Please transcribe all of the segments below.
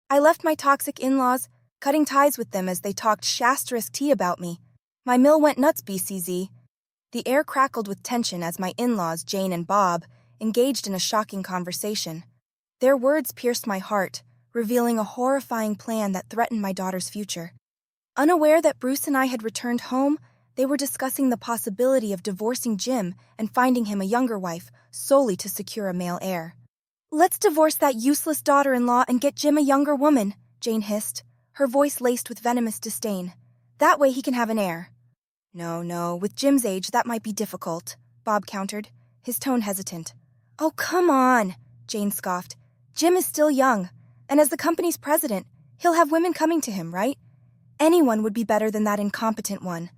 I left my toxic in-laws, cutting ties with them as they talked Shastrisk tea about me. My mill went nuts, BCZ. The air crackled with tension as my in-laws, Jane and Bob, engaged in a shocking conversation. Their words pierced my heart, revealing a horrifying plan that threatened my daughter's future. Unaware that Bruce and I had returned home, they were discussing the possibility of divorcing Jim and finding him a younger wife, solely to secure a male heir. "Let's divorce that useless daughter-in-law and get Jim a younger woman," Jane hissed, her voice laced with venomous disdain. "That way he can have an heir." No, with Jim's age that might be difficult," Bob countered, his tone hesitant. "Oh, come on," Jane scoffed. "Jim is still young, and as the company's president, he'll have women coming to him, right? Anyone would be better than that incompetent one."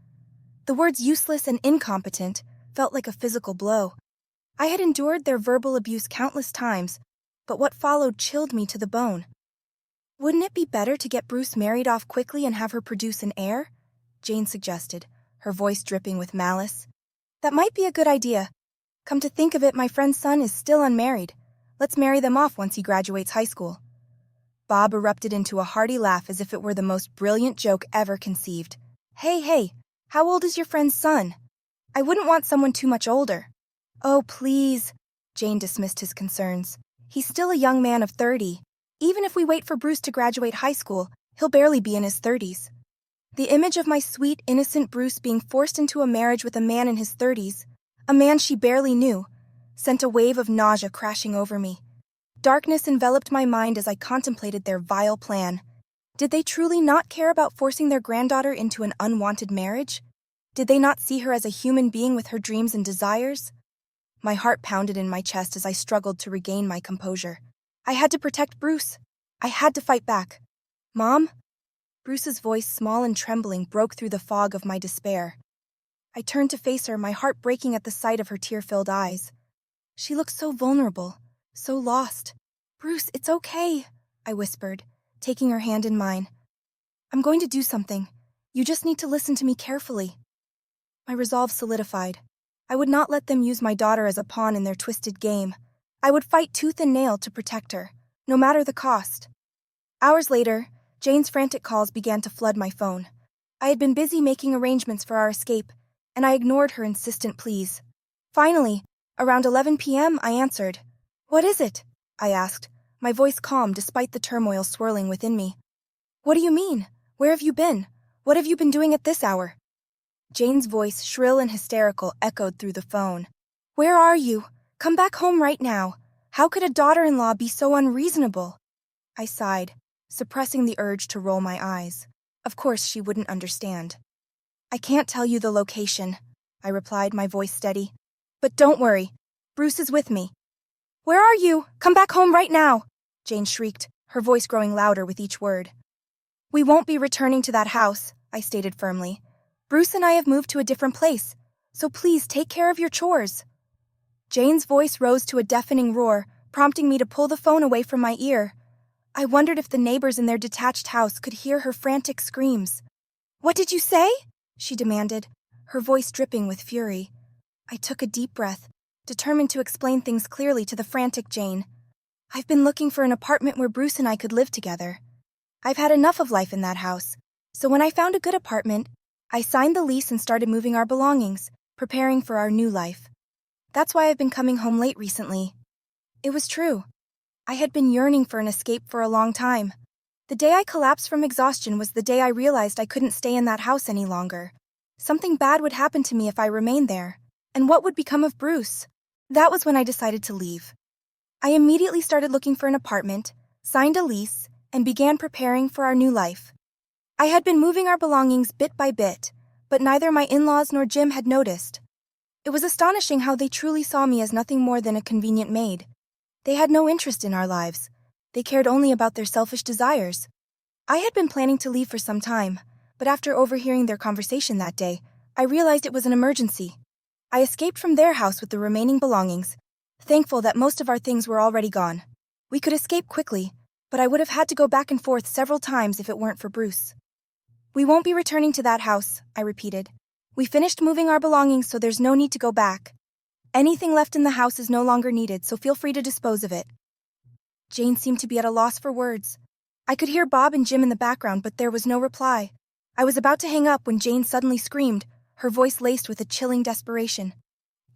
The words useless and incompetent felt like a physical blow. I had endured their verbal abuse countless times, but what followed chilled me to the bone. "Wouldn't it be better to get Bruce married off quickly and have her produce an heir?" Jane suggested, her voice dripping with malice. "That might be a good idea. Come to think of it, my friend's son is still unmarried. Let's marry them off once he graduates high school." Bob erupted into a hearty laugh as if it were the most brilliant joke ever conceived. Hey, how old is your friend's son? I wouldn't want someone too much older." "Oh, please," Jane dismissed his concerns. "He's still a young man of 30. Even if we wait for Bruce to graduate high school, he'll barely be in his 30s. The image of my sweet, innocent Bruce being forced into a marriage with a man in his 30s, a man she barely knew, sent a wave of nausea crashing over me. Darkness enveloped my mind as I contemplated their vile plan. Did they truly not care about forcing their granddaughter into an unwanted marriage? Did they not see her as a human being with her dreams and desires? My heart pounded in my chest as I struggled to regain my composure. I had to protect Bruce. I had to fight back. "Mom?" Bruce's voice, small and trembling, broke through the fog of my despair. I turned to face her, my heart breaking at the sight of her tear-filled eyes. She looked so vulnerable, so lost. "Bruce, it's okay," I whispered, taking her hand in mine. "I'm going to do something. You just need to listen to me carefully." My resolve solidified. I would not let them use my daughter as a pawn in their twisted game. I would fight tooth and nail to protect her, no matter the cost. Hours later, Jane's frantic calls began to flood my phone. I had been busy making arrangements for our escape, and I ignored her insistent pleas. Finally, around 11 p.m., I answered. "What is it?" I asked, my voice calm despite the turmoil swirling within me. "What do you mean? Where have you been? What have you been doing at this hour?" Jane's voice, shrill and hysterical, echoed through the phone. "Where are you? Come back home right now. How could a daughter-in-law be so unreasonable?" I sighed, suppressing the urge to roll my eyes. Of course she wouldn't understand. "I can't tell you the location," I replied, my voice steady. "But don't worry, Bruce is with me." "Where are you? Come back home right now!" Jane shrieked, her voice growing louder with each word. "We won't be returning to that house," I stated firmly. "Bruce and I have moved to a different place, so please take care of your chores." Jane's voice rose to a deafening roar, prompting me to pull the phone away from my ear. I wondered if the neighbors in their detached house could hear her frantic screams. "What did you say?" she demanded, her voice dripping with fury. I took a deep breath, determined to explain things clearly to the frantic Jane. "I've been looking for an apartment where Bruce and I could live together. I've had enough of life in that house, so when I found a good apartment, I signed the lease and started moving our belongings, preparing for our new life. That's why I've been coming home late recently." It was true. I had been yearning for an escape for a long time. The day I collapsed from exhaustion was the day I realized I couldn't stay in that house any longer. Something bad would happen to me if I remained there. And what would become of Bruce? That was when I decided to leave. I immediately started looking for an apartment, signed a lease, and began preparing for our new life. I had been moving our belongings bit by bit, but neither my in-laws nor Jim had noticed. It was astonishing how they truly saw me as nothing more than a convenient maid. They had no interest in our lives. They cared only about their selfish desires. I had been planning to leave for some time, but after overhearing their conversation that day, I realized it was an emergency. I escaped from their house with the remaining belongings, thankful that most of our things were already gone. We could escape quickly, but I would have had to go back and forth several times if it weren't for Bruce. "We won't be returning to that house," I repeated. "We finished moving our belongings, so there's no need to go back. Anything left in the house is no longer needed, so feel free to dispose of it." Jane seemed to be at a loss for words. I could hear Bob and Jim in the background, but there was no reply. I was about to hang up when Jane suddenly screamed, her voice laced with a chilling desperation.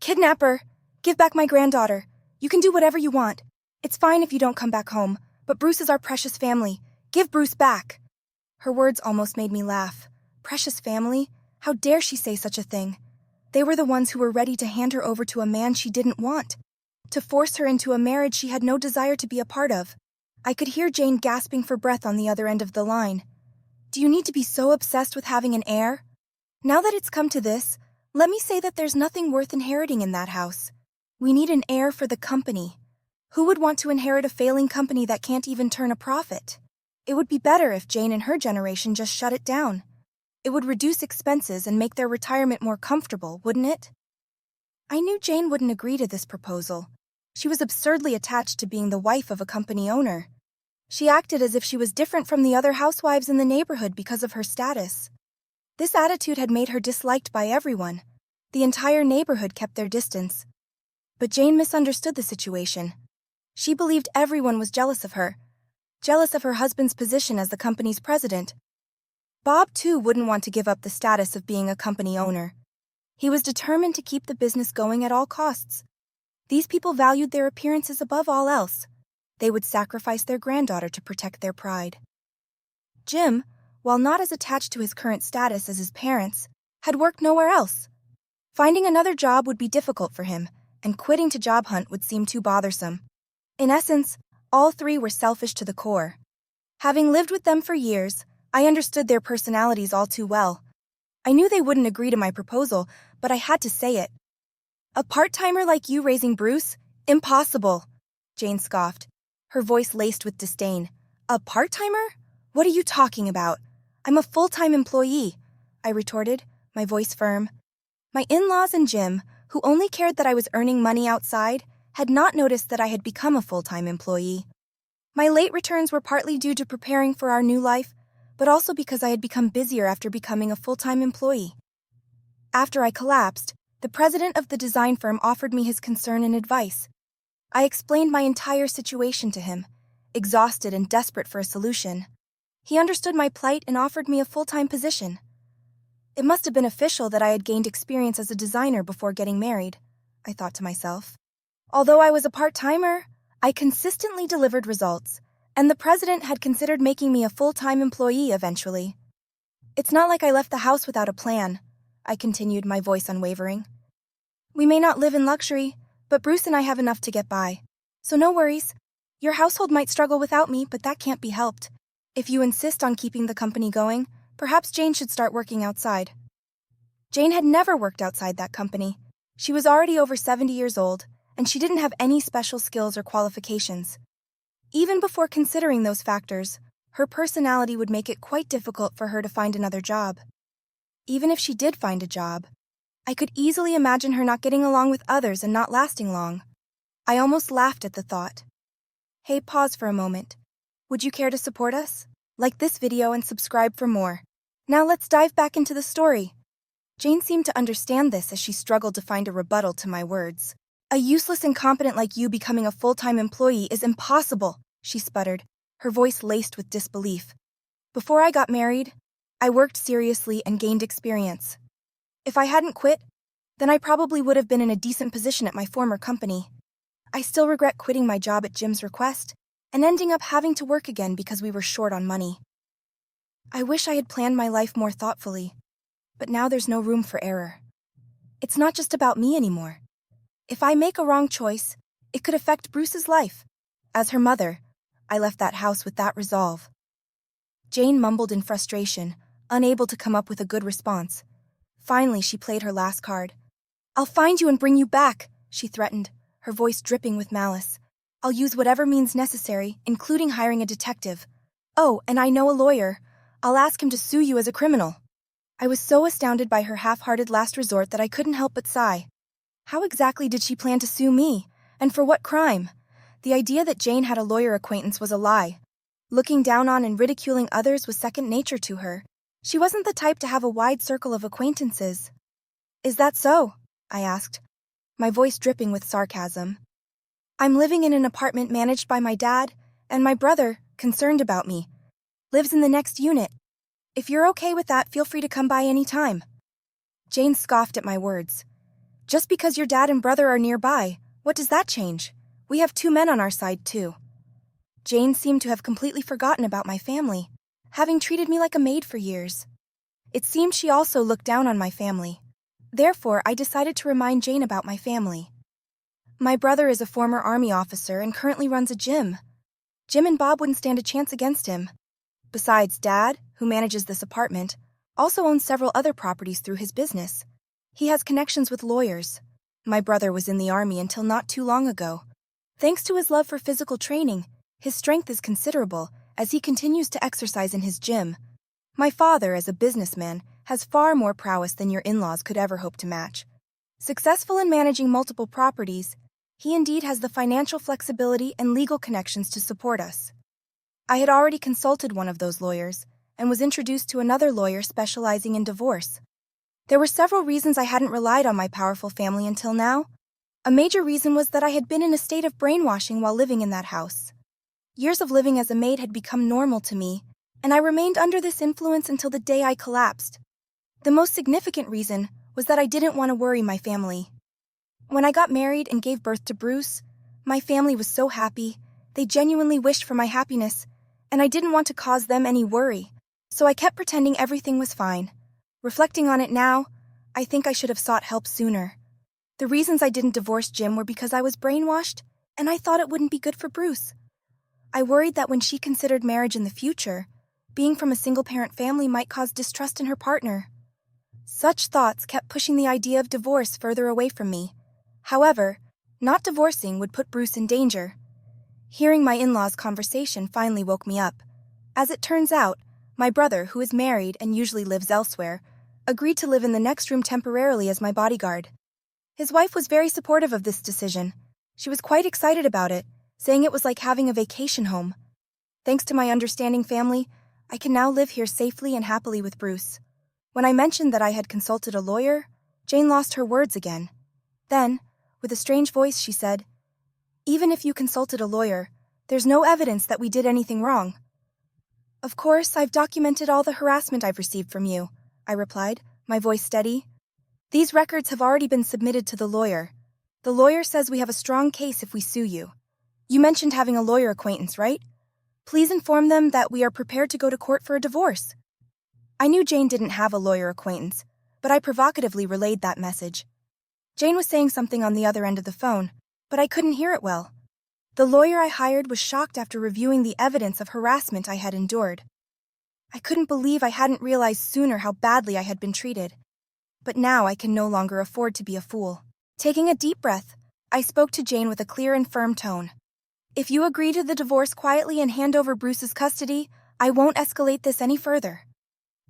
"Kidnapper! Give back my granddaughter. You can do whatever you want. It's fine if you don't come back home, but Bruce is our precious family. Give Bruce back." Her words almost made me laugh. Precious family? How dare she say such a thing? They were the ones who were ready to hand her over to a man she didn't want, to force her into a marriage she had no desire to be a part of. I could hear Jane gasping for breath on the other end of the line. "Do you need to be so obsessed with having an heir? Now that it's come to this, let me say that there's nothing worth inheriting in that house. We need an heir for the company. Who would want to inherit a failing company that can't even turn a profit? It would be better if Jane and her generation just shut it down. It would reduce expenses and make their retirement more comfortable, wouldn't it?" I knew Jane wouldn't agree to this proposal. She was absurdly attached to being the wife of a company owner. She acted as if she was different from the other housewives in the neighborhood because of her status. This attitude had made her disliked by everyone. The entire neighborhood kept their distance. But Jane misunderstood the situation. She believed everyone was jealous of her husband's position as the company's president. Bob, too, wouldn't want to give up the status of being a company owner. He was determined to keep the business going at all costs. These people valued their appearances above all else. They would sacrifice their granddaughter to protect their pride. Jim, while not as attached to his current status as his parents, had worked nowhere else. Finding another job would be difficult for him, and quitting to job hunt would seem too bothersome. In essence, all three were selfish to the core. Having lived with them for years, I understood their personalities all too well. I knew they wouldn't agree to my proposal, but I had to say it. "A part-timer like you raising Bruce? Impossible," Jane scoffed, her voice laced with disdain. "A part-timer? What are you talking about? I'm a full-time employee," I retorted, my voice firm. My in-laws and Jim, who only cared that I was earning money outside, had not noticed that I had become a full-time employee. My late returns were partly due to preparing for our new life, but also because I had become busier after becoming a full-time employee. After I collapsed, the president of the design firm offered me his concern and advice. I explained my entire situation to him, exhausted and desperate for a solution. He understood my plight and offered me a full-time position. It must have been official that I had gained experience as a designer before getting married, I thought to myself. Although I was a part-timer, I consistently delivered results, and the president had considered making me a full-time employee eventually. "It's not like I left the house without a plan," I continued, my voice unwavering. "We may not live in luxury, but Bruce and I have enough to get by. So no worries. Your household might struggle without me, but that can't be helped. If you insist on keeping the company going, perhaps Jane should start working outside." Jane had never worked outside that company. She was already over 70 years old, and she didn't have any special skills or qualifications. Even before considering those factors, her personality would make it quite difficult for her to find another job. Even if she did find a job, I could easily imagine her not getting along with others and not lasting long. I almost laughed at the thought. Hey, pause for a moment. Would you care to support us? Like this video and subscribe for more. Now let's dive back into the story. Jane seemed to understand this as she struggled to find a rebuttal to my words. "A useless incompetent like you becoming a full-time employee is impossible," she sputtered, her voice laced with disbelief. "Before I got married, I worked seriously and gained experience. If I hadn't quit, then I probably would have been in a decent position at my former company. I still regret quitting my job at Jim's request and ending up having to work again because we were short on money. I wish I had planned my life more thoughtfully, but now there's no room for error. It's not just about me anymore. If I make a wrong choice, it could affect Bruce's life. As her mother, I left that house with that resolve." Jane mumbled in frustration, unable to come up with a good response. Finally, she played her last card. "I'll find you and bring you back," she threatened, her voice dripping with malice. "I'll use whatever means necessary, including hiring a detective. Oh, and I know a lawyer. I'll ask him to sue you as a criminal." I was so astounded by her half-hearted last resort that I couldn't help but sigh. How exactly did she plan to sue me? And for what crime? The idea that Jane had a lawyer acquaintance was a lie. Looking down on and ridiculing others was second nature to her. She wasn't the type to have a wide circle of acquaintances. "Is that so?" I asked, my voice dripping with sarcasm. "I'm living in an apartment managed by my dad, and my brother, concerned about me, Lives in the next unit. If you're okay with that, feel free to come by any time. Jane scoffed at my words. Just because your dad and brother are nearby, what does that change? We have 2 men on our side, too. Jane seemed to have completely forgotten about my family, having treated me like a maid for years. It seemed she also looked down on my family. Therefore, I decided to remind Jane about my family. My brother is a former army officer and currently runs a gym. Jim and Bob wouldn't stand a chance against him. Besides, Dad, who manages this apartment, also owns several other properties through his business. He has connections with lawyers. My brother was in the army until not too long ago. Thanks to his love for physical training, his strength is considerable as he continues to exercise in his gym. My father, as a businessman, has far more prowess than your in-laws could ever hope to match. Successful in managing multiple properties, he indeed has the financial flexibility and legal connections to support us. I had already consulted one of those lawyers and was introduced to another lawyer specializing in divorce. There were several reasons I hadn't relied on my powerful family until now. A major reason was that I had been in a state of brainwashing while living in that house. Years of living as a maid had become normal to me, and I remained under this influence until the day I collapsed. The most significant reason was that I didn't want to worry my family. When I got married and gave birth to Bruce, my family was so happy. They genuinely wished for my happiness, and I didn't want to cause them any worry, so I kept pretending everything was fine. Reflecting on it now, I think I should have sought help sooner. The reasons I didn't divorce Jim were because I was brainwashed, and I thought it wouldn't be good for Bruce. I worried that when she considered marriage in the future, being from a single-parent family might cause distrust in her partner. Such thoughts kept pushing the idea of divorce further away from me. However, not divorcing would put Bruce in danger. Hearing my in-laws' conversation finally woke me up. As it turns out, my brother, who is married and usually lives elsewhere, agreed to live in the next room temporarily as my bodyguard. His wife was very supportive of this decision. She was quite excited about it, saying it was like having a vacation home. Thanks to my understanding family, I can now live here safely and happily with Bruce. When I mentioned that I had consulted a lawyer, Jane lost her words again. Then, with a strange voice, she said, "Even if you consulted a lawyer, there's no evidence that we did anything wrong." "Of course, I've documented all the harassment I've received from you," I replied, my voice steady. "These records have already been submitted to the lawyer. The lawyer says we have a strong case if we sue you. You mentioned having a lawyer acquaintance, right? Please inform them that we are prepared to go to court for a divorce." I knew Jane didn't have a lawyer acquaintance, but I provocatively relayed that message. Jane was saying something on the other end of the phone, but I couldn't hear it well. The lawyer I hired was shocked after reviewing the evidence of harassment I had endured. I couldn't believe I hadn't realized sooner how badly I had been treated. But now I can no longer afford to be a fool. Taking a deep breath, I spoke to Jane with a clear and firm tone. "If you agree to the divorce quietly and hand over Bruce's custody, I won't escalate this any further."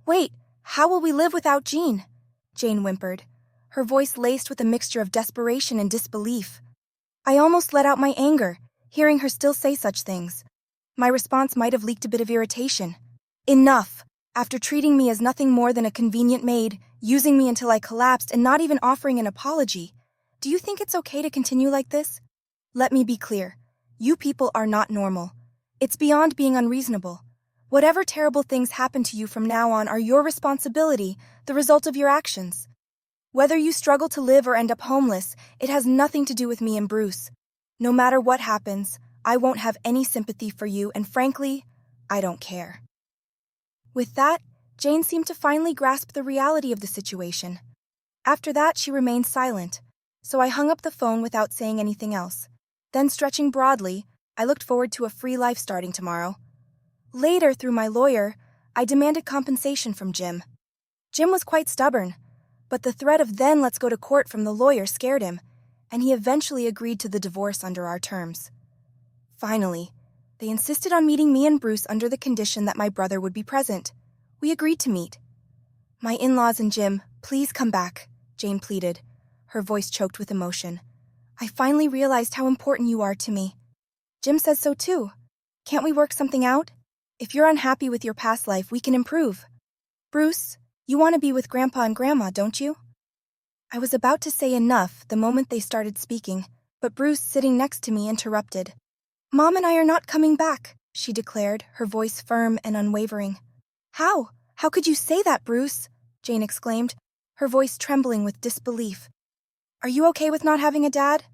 "Wait, how will we live without Jean?" Jane whimpered, her voice laced with a mixture of desperation and disbelief. I almost let out my anger, hearing her still say such things. My response might have leaked a bit of irritation. "Enough! After treating me as nothing more than a convenient maid, using me until I collapsed, and not even offering an apology, do you think it's okay to continue like this? Let me be clear. You people are not normal. It's beyond being unreasonable. Whatever terrible things happen to you from now on are your responsibility, the result of your actions. Whether you struggle to live or end up homeless, it has nothing to do with me and Bruce. No matter what happens, I won't have any sympathy for you, and frankly, I don't care." With that, Jane seemed to finally grasp the reality of the situation. After that, she remained silent, so I hung up the phone without saying anything else. Then, stretching broadly, I looked forward to a free life starting tomorrow. Later, through my lawyer, I demanded compensation from Jim. Jim was quite stubborn, but the threat of "then let's go to court" from the lawyer scared him, and he eventually agreed to the divorce under our terms. Finally, they insisted on meeting me and Bruce under the condition that my brother would be present. We agreed to meet. "My in-laws and Jim, please come back," Jane pleaded, her voice choked with emotion. "I finally realized how important you are to me. Jim says so too. Can't we work something out? If you're unhappy with your past life, we can improve. Bruce, you want to be with Grandpa and Grandma, don't you?" I was about to say enough the moment they started speaking, but Bruce, sitting next to me, interrupted. "Mom and I are not coming back. she declared, her voice firm and unwavering. How? How could you say that, Bruce? Jane exclaimed, her voice trembling with disbelief. Are you okay with not having a dad?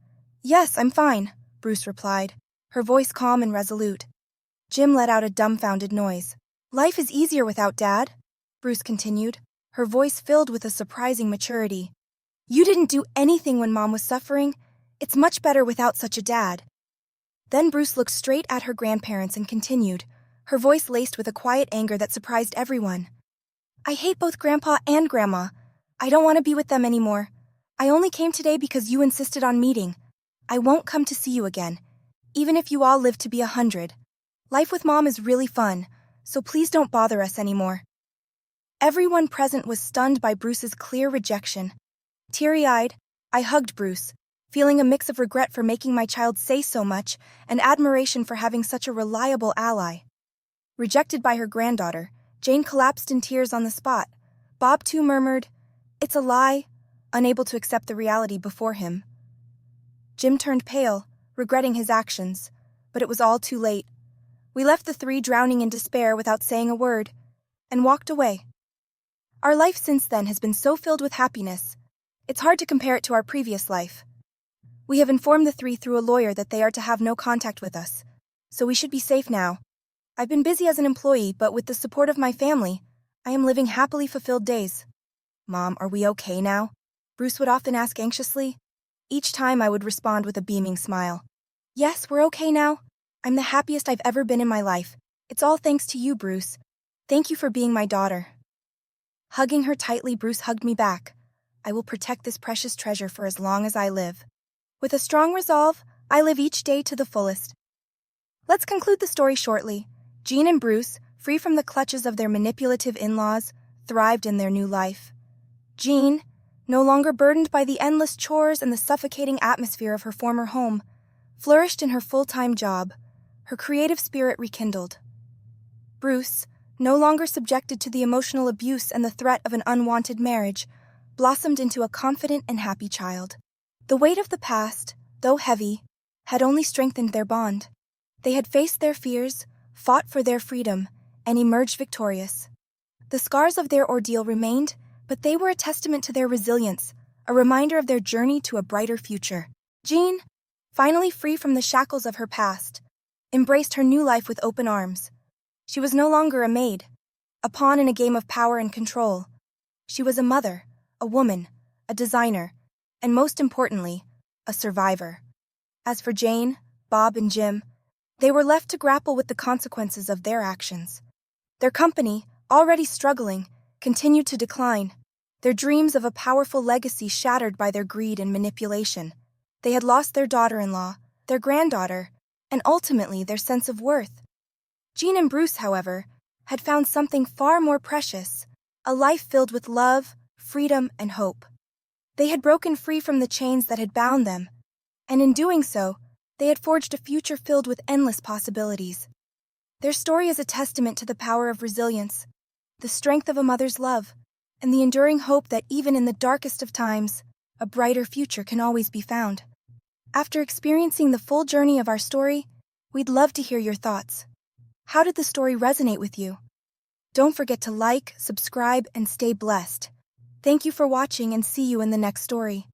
Yes, I'm fine, Bruce replied, her voice calm and resolute. Jim let out a dumbfounded noise. Life is easier without Dad, Bruce continued, her voice filled with a surprising maturity. You didn't do anything when Mom was suffering. It's much better without such a dad. Then Bruce looked straight at her grandparents and continued, her voice laced with a quiet anger that surprised everyone. I hate both Grandpa and Grandma. I don't want to be with them anymore. I only came today because you insisted on meeting. I won't come to see you again, even if you all live to be 100. Life with Mom is really fun, so please don't bother us anymore. Everyone present was stunned by Bruce's clear rejection. Teary-eyed, I hugged Bruce, feeling a mix of regret for making my child say so much and admiration for having such a reliable ally. Rejected by her granddaughter, Jane collapsed in tears on the spot. Bob too murmured, It's a lie, unable to accept the reality before him. Jim turned pale, regretting his actions, but it was all too late. We left the three drowning in despair without saying a word, and walked away. Our life since then has been so filled with happiness, it's hard to compare it to our previous life. We have informed the three through a lawyer that they are to have no contact with us, so we should be safe now. I've been busy as an employee, but with the support of my family, I am living happily fulfilled days. Mom, are we okay now? Bruce would often ask anxiously. Each time I would respond with a beaming smile. Yes, we're okay now. I'm the happiest I've ever been in my life. It's all thanks to you, Bruce. Thank you for being my daughter. Hugging her tightly, Bruce hugged me back. I will protect this precious treasure for as long as I live. With a strong resolve, I live each day to the fullest. Let's conclude the story shortly. Jean and Bruce, free from the clutches of their manipulative in-laws, thrived in their new life. Jean, no longer burdened by the endless chores and the suffocating atmosphere of her former home, flourished in her full-time job, her creative spirit rekindled. Bruce, no longer subjected to the emotional abuse and the threat of an unwanted marriage, blossomed into a confident and happy child. The weight of the past, though heavy, had only strengthened their bond. They had faced their fears, fought for their freedom, and emerged victorious. The scars of their ordeal remained, but they were a testament to their resilience, a reminder of their journey to a brighter future. Jean, finally free from the shackles of her past, embraced her new life with open arms. She was no longer a maid, a pawn in a game of power and control. She was a mother, a woman, a designer, and most importantly, a survivor. As for Jane, Bob, and Jim, they were left to grapple with the consequences of their actions. Their company, already struggling, continued to decline, their dreams of a powerful legacy shattered by their greed and manipulation. They had lost their daughter-in-law, their granddaughter, and ultimately their sense of worth. Jean and Bruce, however, had found something far more precious, a life filled with love, freedom, and hope. They had broken free from the chains that had bound them, and in doing so, they had forged a future filled with endless possibilities. Their story is a testament to the power of resilience, the strength of a mother's love, and the enduring hope that even in the darkest of times, a brighter future can always be found. After experiencing the full journey of our story, we'd love to hear your thoughts. How did the story resonate with you? Don't forget to like, subscribe, and stay blessed. Thank you for watching and see you in the next story.